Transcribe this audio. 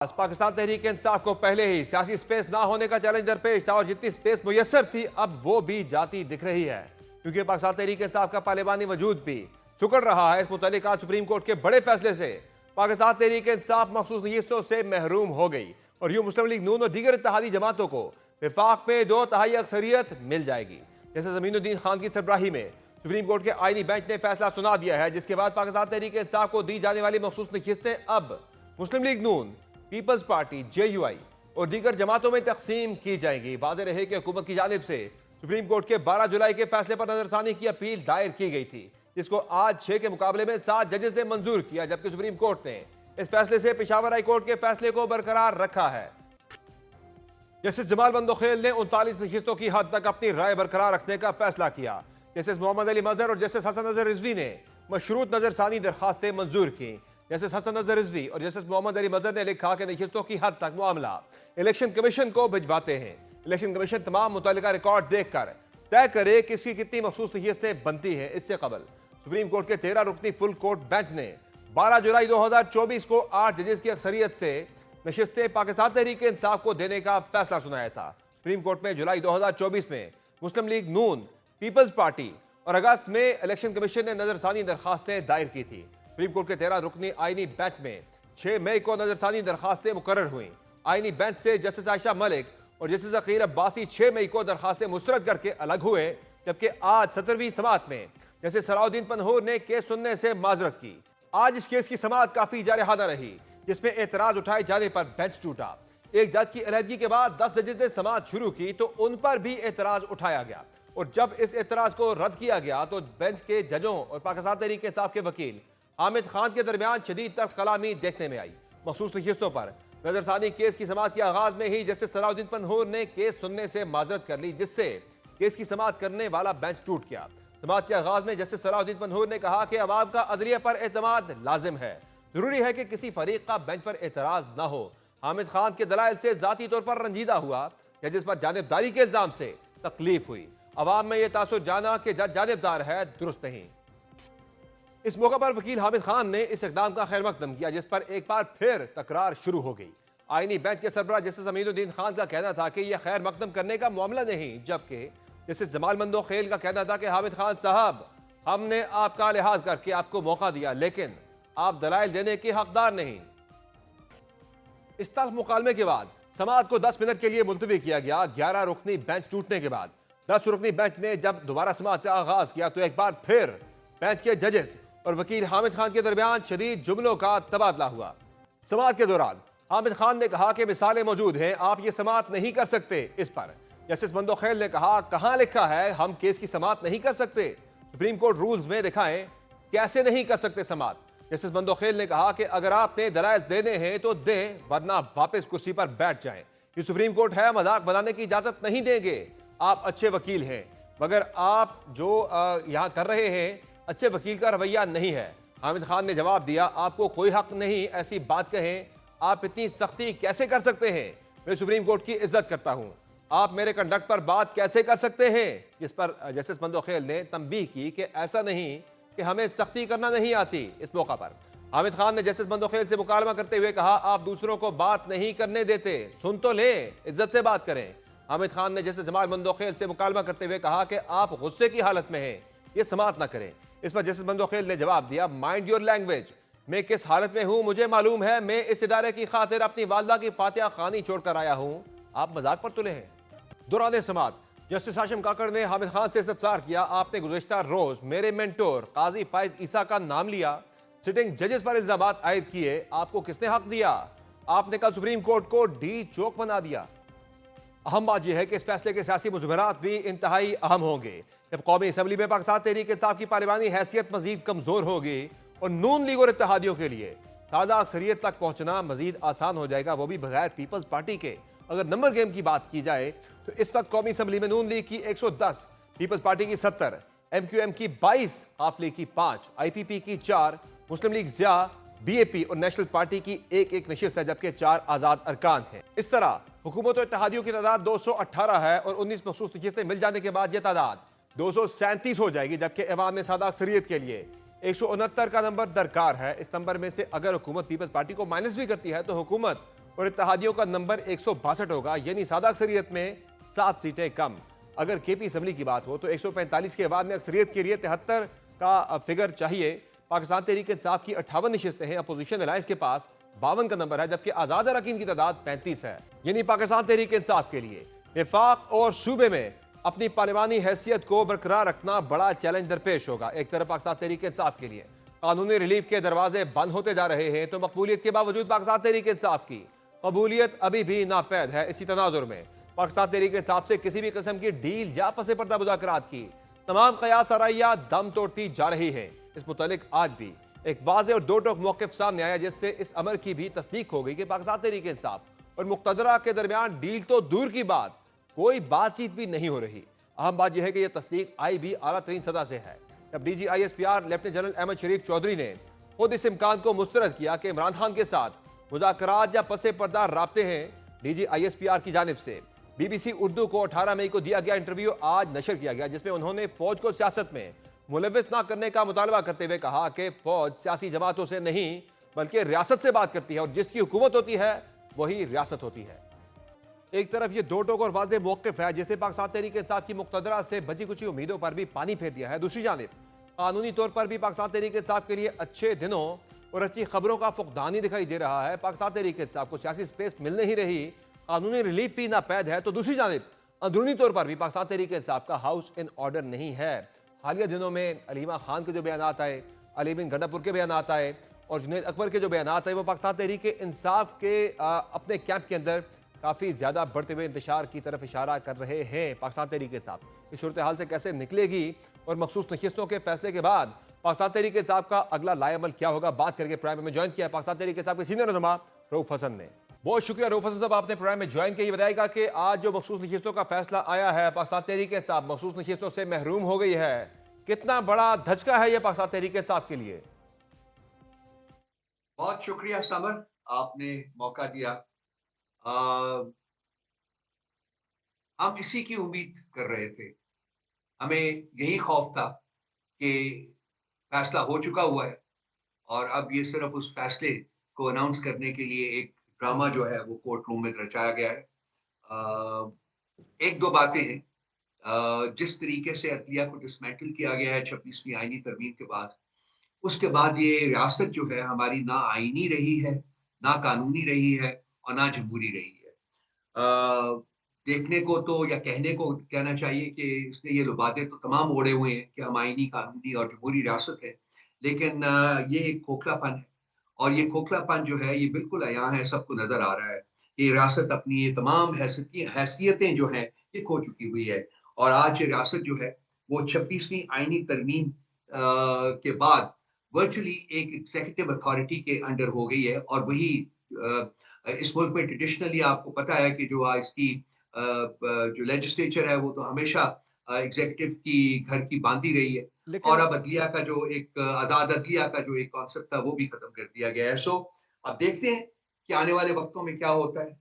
पाकिस्तान तहरीक इंसाफ को पहले ही सियासी स्पेस ना होने का चैलेंज दरपेश था और जितनी स्पेस मुयस्सर थी अब वो भी जाती दिख रही है, क्योंकि पाकिस्तान तहरीक इंसाफ का पार्लिमानी वजूद भी सुकड़ रहा है। इस मुतालिक आज सुप्रीम कोर्ट के बड़े फैसले से पाकिस्तान तहरीक इंसाफ मखसूस नशिस्तों से महरूम हो गई और यूं मुस्लिम लीग नून और दीगर इत्तेहादी जमातों को विफाक में 2/3 अक्सरियत मिल जाएगी। जैसे जमीनुद्दीन खान की सरबराही में सुप्रीम कोर्ट के आईनी बेंच ने फैसला सुना दिया है, जिसके बाद पाकिस्तान तहरीक इंसाफ को दी जाने वाली मखसूस नशिस्तें अब मुस्लिम लीग नून, पीपल्स पार्टी, JUI और दीगर जमातों में तकसीम की जाएंगी। वाज़ेह रहे कि हुकूमत की जानिब से सुप्रीम कोर्ट के 12 जुलाई के फैसले पर नजरसानी की अपील दायर की गई थी, जिसको आज 6 के मुकाबले में 7 जजेस ने मंजूर किया, जबकि सुप्रीम कोर्ट ने इस फैसले से पेशावर हाई कोर्ट के फैसले को बरकरार रखा है। जस्टिस जमाल बंदोखेल ने 39 नशिस्तों की हद तक अपनी राय बरकरार रखने का फैसला किया। जस्टिस मोहम्मद अली मजहर और जस्टिस हसन नजर रिजवी ने मशरूत नजरसानी दरखास्तें मंजूर की। जस्टिस हसन नजर रिजवी और जस्टिस मोहम्मद अली मजहर ने लिखा कि नशिस्तों की हद तक मामला इलेक्शन कमीशन को भिजवाते हैं। इलेक्शन कमीशन तमाम मुतल्लिका रिकॉर्ड देखकर तय करे किसकी कितनी मखसूस नशिस्तें बनती हैं। इससे कबल सुप्रीम कोर्ट के 13 रुकनी फुल कोर्ट बेंच ने 12 जुलाई 2024 को 8 जजेस की अक्सरियत से नशिस्तें पाकिस्तान तहरीक इंसाफ को देने का फैसला सुनाया था। सुप्रीम कोर्ट में जुलाई 2024 में मुस्लिम लीग नून, पीपल्स पार्टी और अगस्त में इलेक्शन कमीशन ने नजरसानी दरखास्तें दायर की थी। सुप्रीम कोर्ट के 13 रुकनी आईनी बेंच में 6 मई को नजरसानी दरखास्तें मुकर्रर हुई। आईनी बेंच से जस्टिस आयशा मलिक और जस्टिस अकील अब्बासी 6 मई को दरखास्तें मुस्तरद करके अलग हुए, जबकि आज 17वीं समाअत में जस्टिस सलाउद्दीन पन्हूर ने केस सुनने से माजरत की। आज इस केस की समाअत काफी जारहाना रही, जिसमें एतराज उठाए जाने पर बेंच टूटा। एक जज की अलहदगी के बाद 10 जजेस ने समाअत शुरू की तो उन पर भी एतराज उठाया गया और जब इस एतराज को रद्द किया गया तो बेंच के जजों और पाकिस्तान तहरीक इंसाफ के वकील हामिद खान के दरमियान शदीद तर्क कलामी देखने में आई। मखसूस नशिस्तों पर नजरसानी केस की समाअत के आगाज में ही जस्टिस सलाउद्दीन पन्हूर ने केस सुनने से माजरत कर ली, जिससे केस की समाअत करने वाला बेंच टूट गया। समाअत के आगाज में जस्टिस सलाउद्दीन पन्हूर ने कहा कि अवाम का अदलिया पर एतमाद लाजिम है, जरूरी है कि किसी फरीक का बेंच पर एतराज न हो। हामिद खान के दलाइल से जाती तौर पर रंजीदा हुआ या जिस पर जानिबदारी के इल्जाम से तकलीफ हुई। अवाम में यह तासुर जाना कि जज जानिबदार है, दुरुस्त नहीं। इस मौके पर वकील हामिद खान ने इस इकदाम का खैर मकदम किया, जिस पर एक बार फिर तकरार शुरू हो गई। आईनी बेंच के सरबराह जस्टिस जमीनुद्दीन खान का कहना था कि यह खैर मकदम करने का मामला नहीं, जबकि जस्टिस जमाल बंदोखेल का कहना था कि हामिद खान साहब, हमने आपका लिहाज करके आपको मौका दिया, लेकिन आप दलाइल देने के हकदार नहीं। इस तल्ख मुकालमे के बाद समाअत को 10 मिनट के लिए मुलतवी किया गया। 11 रुकनी बेंच टूटने के बाद 10 रुकनी बेंच ने जब दोबारा समाअत का आगाज किया तो एक बार फिर बेंच के जजेस और वकील हामिद खान के दरमियान शदीद जुमलों का तबादला हुआ। समाअत के दौरान हामिद खान ने कहा कि मिसालें मौजूद हैं, आप ये समाअत नहीं कर सकते। इस पर जस्टिस बंदोखेल ने कहा, कहां लिखा है हम केस की समाअत नहीं कर सकते? सुप्रीम कोर्ट रूल्स में दिखाएं कैसे नहीं कर सकते समाअत। जस्टिस बंदोखेल ने कहा कि अगर आपने दलाइल देने हैं तो दें, वरना वापस कुर्सी पर बैठ जाएं। ये सुप्रीम कोर्ट है, मजाक बनाने की इजाजत नहीं देंगे। आप अच्छे वकील हैं, मगर आप जो यहाँ कर रहे हैं अच्छे वकील का रवैया नहीं है। हामिद खान ने जवाब दिया, आपको कोई हक नहीं ऐसी बात कहें, आप इतनी सख्ती कैसे कर सकते हैं? मैं सुप्रीम कोर्ट की इज्जत करता हूं, आप मेरे कंडक्ट पर बात कैसे कर सकते हैं? जिस पर जस्टिस बंदोखेल ने तंबीह की कि ऐसा नहीं कि हमें सख्ती करना नहीं आती। इस मौका पर हामिद खान ने जस्टिस बंदोखेल से मुकालमा करते हुए कहा, आप दूसरों को बात नहीं करने देते, सुन तो लें, इज्जत से बात करें। हामिद खान ने जस्टिस जमाल बंदोखेल से मुकालमा करते हुए कहा कि आप गुस्से की हालत में हैं, ये समाअत ना करें। इस पर जस्टिस बंदोखेल ने जवाब दिया, माइंड योर लैंग्वेज, मैं किस हालत में हूं मुझे मालूम है, मैं इस इदारे की खातिर अपनी वालदा की फातिहा खानी छोड़कर आया हूं, आप मजाक पर तुले हैं। दौरान समाअत जस्टिस हाशिम काकड़ ने हामिद खान से इस्तफसार किया, आपने गुज़िश्ता रोज मेरे मेंटोर काजी फाइज ईसा का नाम लिया, सिटिंग जजेस पर इल्जामात आयद किए, आपको किसने हक दिया? आपने कल सुप्रीम कोर्ट को डी चौक बना दिया। अहम बात यह है कि इस फैसले के सियासी मुज़मरात भी इंतहाई अहम होंगे। जब कौमी असम्बली में पाकिस्तान तहरीक इंसाफ की पार्लिमानी हैसियत मजीद कमजोर होगी और नून लीग और इत्तेहादियों के लिए सादा अक्सरियत तक पहुंचना मजीद आसान हो जाएगा, वो भी बगैर पीपल्स पार्टी के। अगर नंबर गेम की बात की जाए तो इस वक्त कौमी असम्बली में नून लीग की 110, पीपल्स पार्टी की 70, MQM की 22, काफ लीग की 5, IPP की 4, मुस्लिम लीग ज़िया, BAP और नेशनल पार्टी की एक नशिस्त है, जबकि 4 आजाद अरकान हैं। इस तरह हुकूमत और इत्तेहादियों की तादाद 218 है और 19 मखसूस नशिस्तें मिल जाने के बाद यह तादाद 237 हो जाएगी, जबकि अवाम में सादा अक्सरियत के लिए 169 का नंबर दरकार है। इस नंबर में से अगर हुकूमत पीपल्स पार्टी को माइनस भी करती है तो हुकूमत और इत्तेहादियों का नंबर 162 होगा, यानी सादा अक्सरियत में 7 सीटें कम। अगर केपी असम्बली की बात हो तो 145 के बाद में अक्सरियत के लिए 73 का फिगर चाहिए। पाकिस्तान तहरीक इंसाफ की 58 नशिस्तें हैं, अपोजिशन अलायंस के पास 52 का नंबर है, जबकि आजाद अरकान की तादाद 35 है। यानी पाकिस्तान तहरीक इंसाफ के लिए विफाक और सूबे में अपनी पार्लिमानी हैसियत को बरकरार रखना बड़ा चैलेंज दरपेश होगा। एक तरफ पाकिस्तान तहरीक इंसाफ के लिए कानूनी रिलीफ के दरवाजे बंद होते जा रहे हैं, तो मकबूलियत के बावजूद पाकिस्तान तहरीक इंसाफ की कबूलियत अभी भी नापैद है। इसी तनाजुर में पाकिस्तान तहरीक इंसाफ से किसी भी किस्म की डील या पसे पर्दा मुज़ाकरात की तमाम कयास आराइयां दम तोड़ती जा रही है। इस मुतालिक आज भी एक वाज़ेह और दो टोक मौक़िफ़ सामने आया, जिससे इस अमर की भी तस्दीक हो गई कि पाकिस्तान तहरीक इंसाफ और मुक़तदरा के दरमियान डील तो दूर की बात, कोई बातचीत भी नहीं हो रही। अहम बात यह है कि यह तस्दीक आई भी आला तरीन सदा से है, जब DGISPR लेफ्टिनेंट जनरल अहमद शरीफ चौधरी ने खुद इस इम्कान को मुस्तरद किया कि इमरान खान के साथ मुज़ाकरात या पसे पर्दा राब्ते हैं। DGISPR की जानिब से BBC उर्दू को 18 मई को दिया गया इंटरव्यू आज नशर किया गया, जिसमें उन्होंने फौज को सियासत में मुलविस ना करने का मुतालबा करते हुए कहा कि फौज सियासी जमातों से नहीं बल्कि रियासत से बात करती है, और जिसकी हुकूमत होती है वही रियासत होती है। एक तरफ ये दो टोक और वाज़ेह मौक़िफ़ है, जिसने पाकिस्तान तहरीक इंसाफ की मुक़तदरा से बची कुछ उम्मीदों पर भी पानी फेर दिया है। दूसरी जानिब कानूनी तौर पर भी पाकिस्तान तहरीक इंसाफ के लिए अच्छे दिनों और अच्छी खबरों का फुकदान ही दिखाई दे रहा है। पाकिस्तान तहरीक इंसाफ को सियासी स्पेस मिल नहीं रही, कानूनी रिलीफ भी नापैद है, तो दूसरी जानिब अंदरूनी तौर पर भी पाकिस्तान तहरीक इंसाफ का हाउस इन ऑर्डर नहीं है। हालिया दिनों में अलीमा खान के जो बयान आए, अली बिन गंडापुर के बयान आए और जुनैद अकबर के जो बयान आए, वो पाकिस्तान तहरीक इंसाफ के अपने कैंप के अंदर काफ़ी ज़्यादा बढ़ते हुए इंतशार की तरफ इशारा कर रहे हैं। पाकिस्तान तहरीक इंसाफ इस सूरत हाल से कैसे निकलेगी और मखसूस नशिस्तों के फैसले के बाद पाकिस्तान तहरीक इंसाफ का अगला लाएअमल क्या होगा, बात करके प्रोग्राम में ज्वाइन किया है पाकिस्तान तहरीक इंसाफ के सीनियर रहनुमा रऊफ हसन ने। बहुत शुक्रिया रऊफ हसन साहब, आपने प्रोग्राम में ज्वाइन किया। ये बताएगा कि आज जो मखसूस नशिस्तों का फैसला आया है, पाकिस्तान तहरीक इंसाफ मखसूस नशिस्तों से महरूम हो गई है, कितना बड़ा धचका है यह पाकिस्तान तहरीक इंसाफ के लिए? बहुत शुक्रिया समर, आपने मौका दिया। हम इसी की उम्मीद कर रहे थे। हमें यही खौफ था कि फैसला हो चुका हुआ है और अब ये सिर्फ उस फैसले को अनाउंस करने के लिए एक ड्रामा जो है वो कोर्ट रूम में रचाया गया है। एक दो बातें हैं। जिस तरीके से अदलिया को डिसमेंटल किया गया है 26वीं आईनी तरमीम के बाद, उसके बाद ये रियासत जो है हमारी ना आईनी रही है, ना कानूनी रही है और ना जमहूरी रही है। देखने को तो या कहने को कहना चाहिए कि इसने ये लुबादे तो तमाम ओढ़े हुए हैं कि हम आईनी, कानूनी और जमहूरी रियासत है, लेकिन ये एक खोखलापन है और ये खोखलापन जो है ये बिल्कुल अयां है, सबको नज़र आ रहा है। ये रियासत अपनी ये तमाम हैसियतें जो हैं ये खो चुकी हुई है और आज ये रियासत जो है वो 26वीं आईनी तरमीम के बाद वर्चुअली एक एग्जीक्यूटिव अथॉरिटी के अंडर हो गई है और वही इस मुल्क में ट्रेडिशनली आपको पता है कि जो आज की जो लेजिस्लेचर है वो तो हमेशा एग्जीक्यूटिव की घर की बांधी रही है और लेकिन अब अदलिया का जो एक आजाद अदलिया का जो एक कॉन्सेप्ट था वो भी खत्म कर दिया गया है। सो अब देखते हैं कि आने वाले वक्तों में क्या होता है।